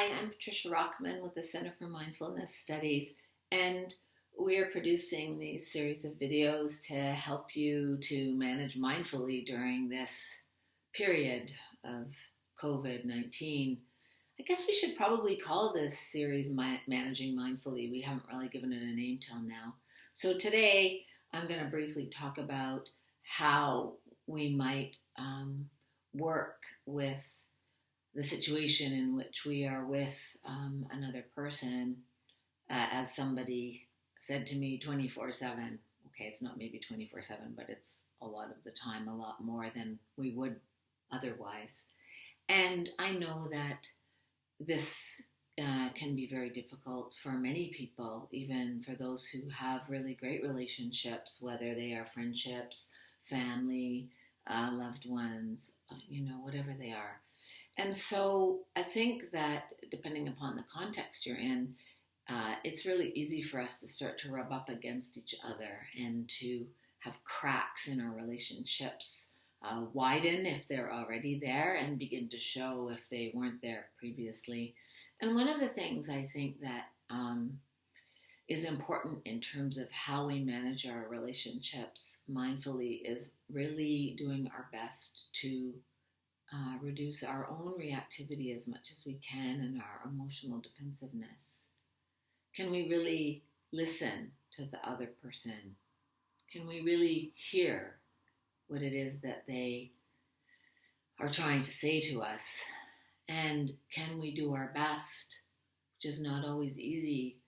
Hi, I'm Patricia Rockman with the Center for Mindfulness Studies, and we are producing these series of videos to help you to manage mindfully during this period of COVID-19. I guess we should probably call this series Managing Mindfully. We haven't really given it a name till now. So today I'm going to briefly talk about how we might work with the situation in which we are with another person, as somebody said to me 24/7. Okay, it's not maybe 24/7, but it's a lot of the time, a lot more than we would otherwise. And I know that this can be very difficult for many people, even for those who have really great relationships, whether they are friendships, family, loved ones, whatever they are. And so I think that depending upon the context you're in, it's really easy for us to start to rub up against each other and to have cracks in our relationships widen if they're already there and begin to show if they weren't there previously. And one of the things I think that is important in terms of how we manage our relationships mindfully is really doing our best to reduce our own reactivity as much as we can and our emotional defensiveness. Can we really listen to the other person? Can we really hear what it is that they are trying to say to us? And can we do our best, which is not always easy,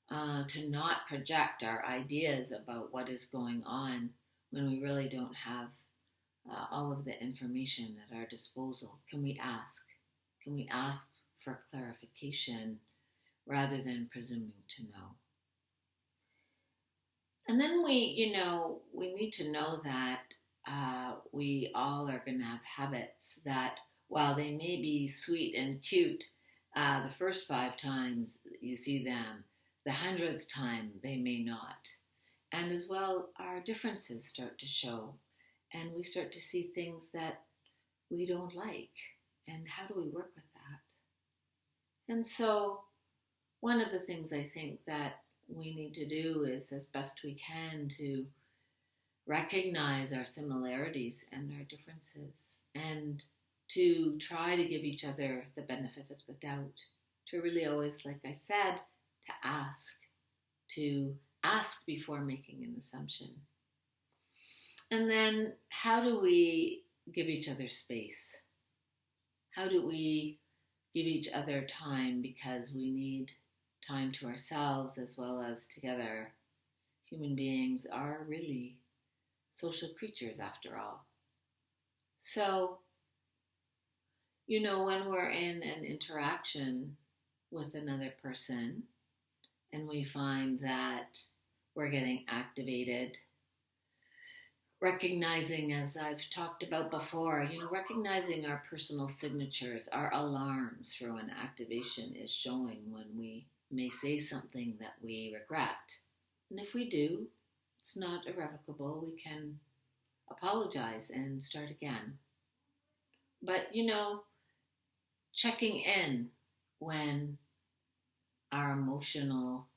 to not project our ideas about what is going on when we really don't have all of the information at our disposal? Can we ask? Can we ask for clarification rather than presuming to know? And then we need to know that we all are going to have habits that, while they may be sweet and cute the first 5 times you see them, the 100th time they may not. And as well, our differences start to show. And we start to see things that we don't like. And how do we work with that? And so one of the things I think that we need to do is, as best we can, to recognize our similarities and our differences and to try to give each other the benefit of the doubt. To really always, like I said, to ask before making an assumption. And then how do we give each other space? How do we give each other time, because we need time to ourselves as well as together? Human beings are really social creatures after all. So, when we're in an interaction with another person and we find that we're getting activated, recognizing, as I've talked about before, recognizing our personal signatures, our alarms for when activation is showing, when we may say something that we regret. And if we do, it's not irrevocable. We can apologize and start again. But, checking in when our emotional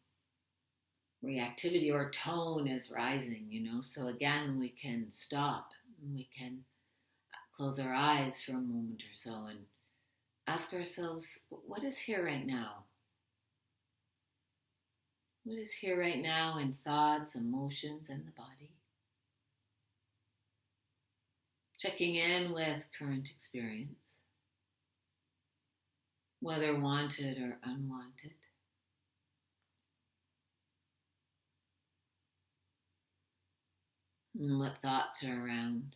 reactivity or tone is rising, so again, we can stop and we can close our eyes for a moment or so and ask ourselves, what is here right now? What is here right now in thoughts, emotions, and the body? Checking in with current experience, whether wanted or unwanted. And what thoughts are around.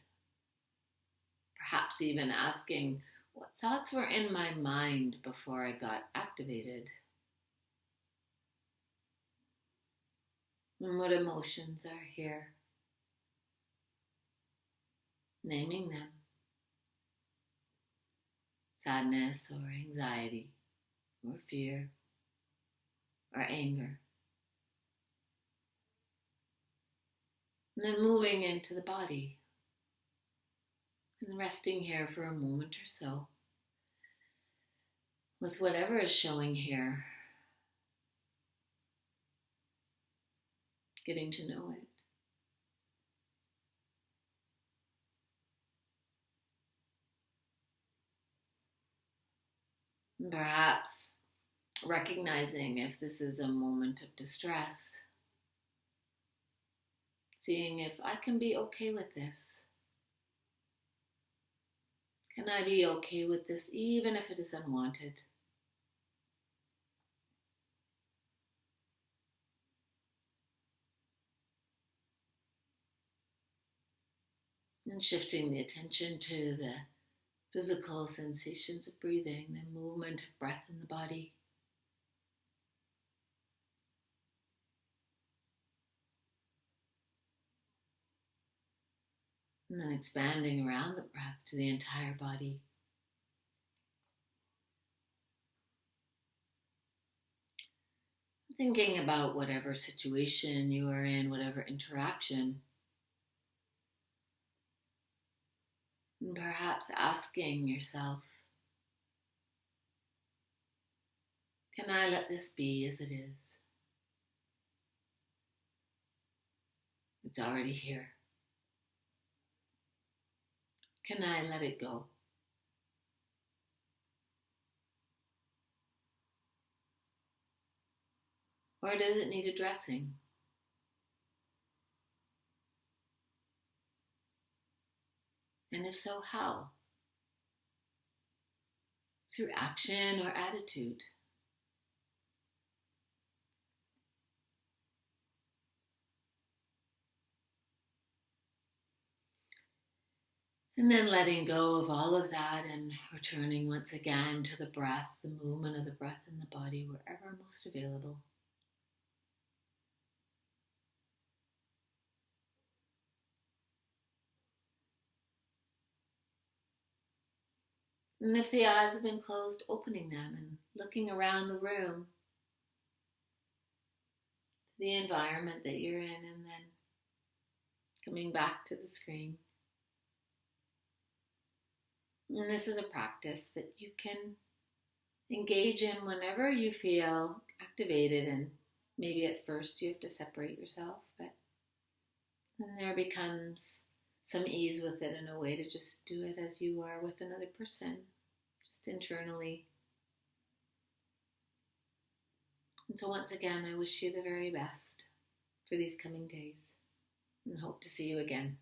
Perhaps even asking what thoughts were in my mind before I got activated. And what emotions are here. Naming them. Sadness or anxiety or fear or anger. And then moving into the body and resting here for a moment or so. with whatever is showing here, getting to know it. And perhaps recognizing if this is a moment of distress, seeing if I can be okay with this. Can I be okay with this even if it is unwanted? And shifting the attention to the physical sensations of breathing, the movement of breath in the body. And then expanding around the breath to the entire body. Thinking about whatever situation you are in, whatever interaction. And perhaps asking yourself, can I let this be as it is? It's already here. Can I let it go? Or does it need addressing? And if so, how? Through action or attitude? And then letting go of all of that and returning once again to the breath, the movement of the breath in the body, wherever most available. And if the eyes have been closed, opening them and looking around the room, the environment that you're in, and then coming back to the screen. And this is a practice that you can engage in whenever you feel activated, and maybe at first you have to separate yourself, but then there becomes some ease with it and a way to just do it as you are with another person, just internally. And so once again, I wish you the very best for these coming days and hope to see you again.